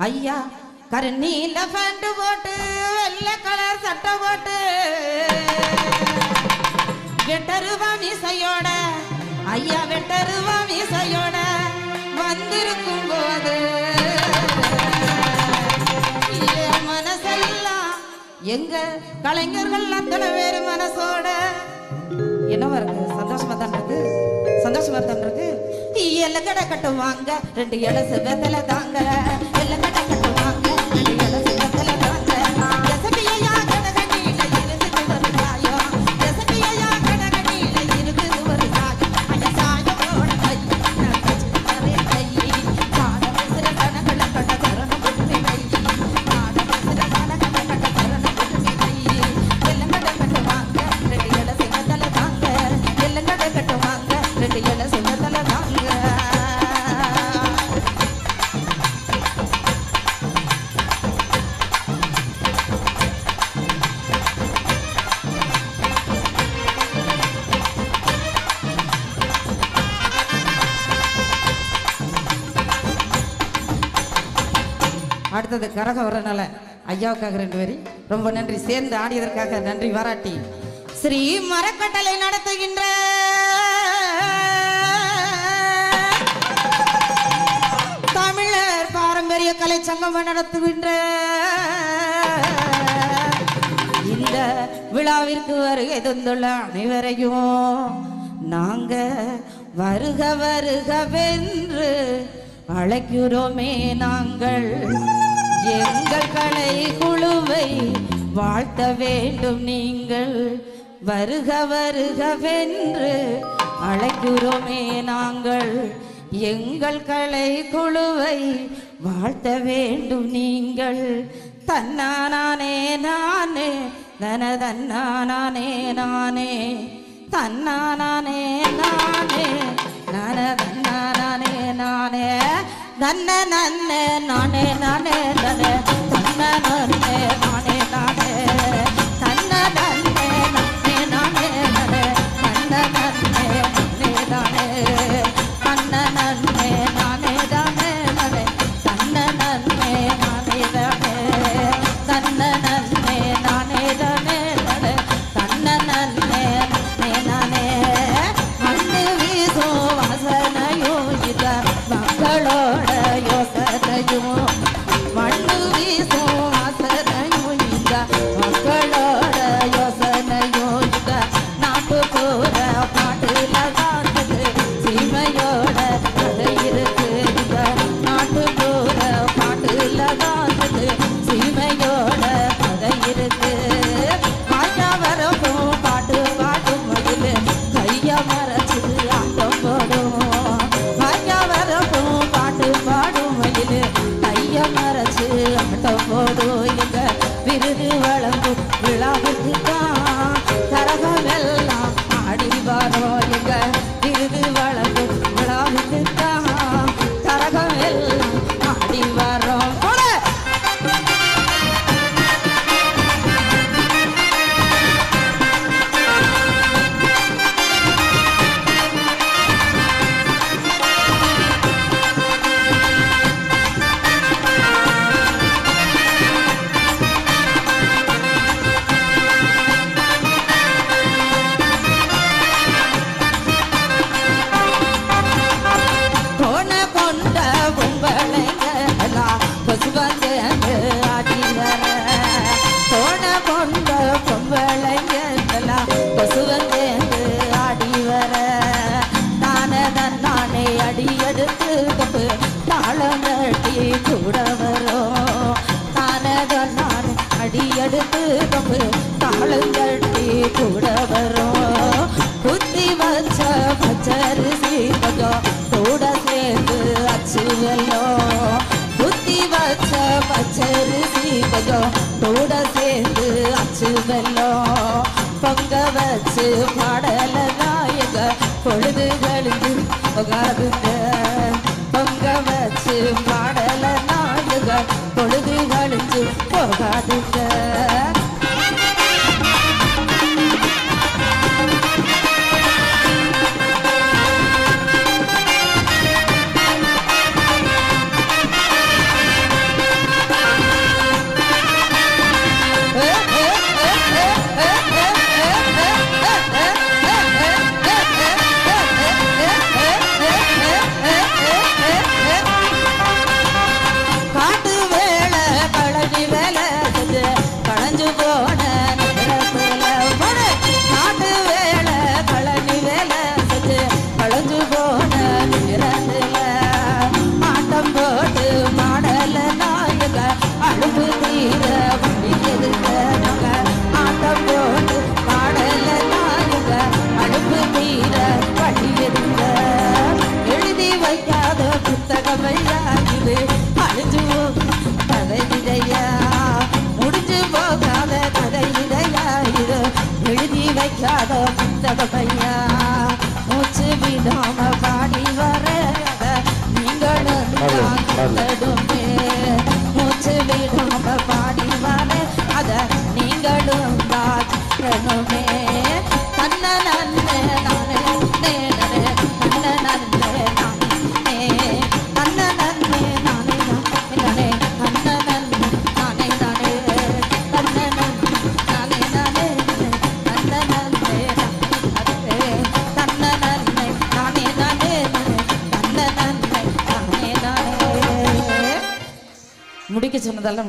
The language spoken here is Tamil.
ஐயா கருநீல பேண்ட் போட்டு வெள்ளை கலர் சட்டை போட்டு வெட்டருவா மீசையோட ஐயா வெட்டருவா மீசையோட வந்திருக்கும் போது மனசெல்லாம் எங்க கலைஞர்கள் அத்தனை பேரு மனசோட என்னவா இருக்கு? சந்தோஷமா தான் இருக்கு, சந்தோஷமா தான் இருக்கு. எல்ல கடை கட்டுவாங்க 2 இலசு வெத்தல தாங்க, எல்ல கடை கட்டுவாங்க 2 இலசு வெத்தல தாங்க. எசபியா கடகடியில இருக்குது ஒரு சாயம், எசபியா கடகடியில இருக்குது ஒரு சாயம். அந்த சாயோட கை கரை கை காட பேசுற கணக்கட கட தரணும் குட்டி கை, காட பேசுற கணக்கட கட தரணும் குட்டி கை. எல்ல கடை கட்டுவாங்க 2 இலசு வெத்தல தாங்க, எல்ல கடை கட்டுவாங்க 2 இலசு வெத்தல தாங்க. அடுத்தது கரக வரனால ஐயாவுக்காக 2 வரி. ரொம்ப நன்றி, சேர்ந்து ஆடியதற்காக நன்றி பாராட்டி. ஸ்ரீ மரக்கட்டளை நடத்துகின்ற தமிழர் பாரம்பரிய கலை சங்கம் நடத்துகின்ற இந்த விழாவிற்கு வருகை தந்துள்ள அனைவரையும் நாங்க வருக வருகவென்று அழைக்கிறோமே. நாங்கள் எங்கள் கலை குழுவை வாழ்த்த வேண்டும். நீங்கள் வருக வருகவென்று அழைக்கிறோமே. நாங்கள் எங்கள் கலை குழுவை வாழ்த்த வேண்டும். நீங்கள் தன்னானே நானே தன தன்னானே நானே தன்னானே நானே நன தன்னானே நானே தன்ன நன்னே நானே நானே தனே தன்ன நன்னே நானே நானே தன்ன நன்னே நானே நானே தனே தன்ன நன்னே நானே நானே தன்ன நன்னே நானே தானே தனே தன்ன நன்னே நானே தானே தன்ன நன்னே நானே தானே தனே தன்ன நன்னே நானே நானே மண்ணு வீசும் வாசனையும் இத மக்களோட யோசனையும் மண்ணு வீசும் வாசனையும் இத மக்களோட யோசனையும் இத நாட்டுப்புற பாட்டுல காட்டுது சீமையோட கதை இருக்கு. இத நாட்டுப்புற பாட்டுல காட்டுது சீமையோட கதை இருக்கு. மாயா வரப்பும் பாட்டு பாடும் மயிலு கைய மறைச்சு ஆட்டம் போடும். மாயா வரப்பும் பாட்டு பாடும் மயிலு கைய மறைச்சு ஆட்டம் போடும். எங்க விருது வழங்கும் விழாவுக்கு தான் கரகம் எல்லாம் ஆடி வரோம். எங்க விருது வழங்கும் விழாவுக்கு தான் கரகம் எல்லாம் ஆடி வரோம். கோண கொண்ட பொம்பளைங்க எல்லாம் கொசுவங்க ஆடி வர. கோண கொண்ட பொம்பளைங்க எல்லாம் கொசுவங்க ஆடி வர. தானே தன்னானே அடி எடுத்து கொண்டு தாளம் கட்டி கூட வரும். தானே தன்னானே அடி எடுத்து கொண்டு தாளம் கட்டி கூட வரும். குத்தி வச்ச பச்சரிசி கொஞ்சம் கூட சேர்ந்து அச்சு வெல்லம். குத்தி வச்ச பச்சரிசி கொஞ்சம் கூட சேர்ந்து அச்சு வெல்லம். பொங்க வச்சு பாடல நாயக பொழுது கழிஞ்சு போகாதுங்க. பொங்க வச்சு பாடல நாயக பொழுது கழிஞ்சு போகாதுங்க. வாழணுமே தன்ன நன்னே நானே நேனே தன்ன நன்னே நானே தன்ன நன்னே நானே நானே தன்ன நன்னே நானே நானே தன்ன நன்னே நானே நானே தன்ன நன்னே தன்ன நன்னே நானே நானே தன்ன நன்னே நானே நானே முடிக்க சொன்னதெல்லாம்